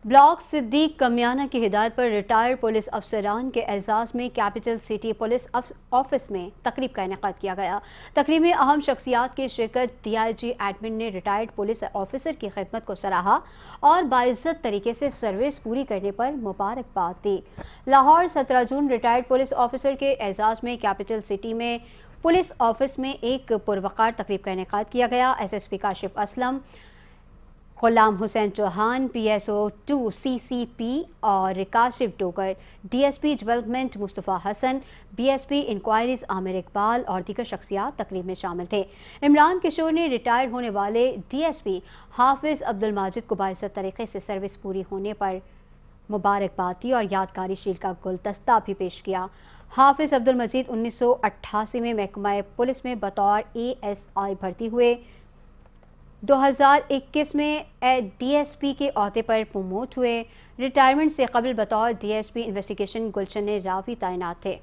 Block صدیق کمیانہ کی ہدایت پر retired police افسران کے اعزاز میں کیپٹل سٹی پولیس آفس میں تقریب کا انعقاد کیا گیا۔ تقریب میں اہم شخصیات کی شرکت ڈی آئی جی ایڈمن نے ریٹائرڈ پولیس آفیسر کی خدمت کو سراہا اور باعزت طریقے سے سروس پوری کرنے پر مبارکباد دی۔ لاہور 17 جون ریٹائرڈ پولیس آفیسر کے اعزاز میں کیپٹل سٹی میں پولیس آفس میں ایک پروقار تقریب کا انعقاد کیا گیا۔ S S P Kashif Aslam, Ghulam حسین چوہان، پی ایس او 2 سی سی پی اور Kashif Dogar, D S P development Mustafa Hasan, B S P inquiries Aamir Iqbal اور دیگر شخصیات تقریب میں شامل تھے۔ عمران کشور نے ریٹائر ہونے والے ڈی ایس پی حافظ عبدالماجد کو باعزت طریقے سے سروس پوری ہونے پر مبارکباد دی اور یادگاری شیل کا گلدستہ بھی پیش کیا۔ حافظ عبدالمجید 1988 میں محکمہ پولیس میں بطور اے ایس آئی بھرتی ہوئے، 2021 میں ڈی ایس پی کے عہدے پر پروموٹ ہوئے۔ ریٹائرمنٹ سے قبل بطور ڈی ایس پی انویسٹیگیشن گلشن راوی تعینات تھے۔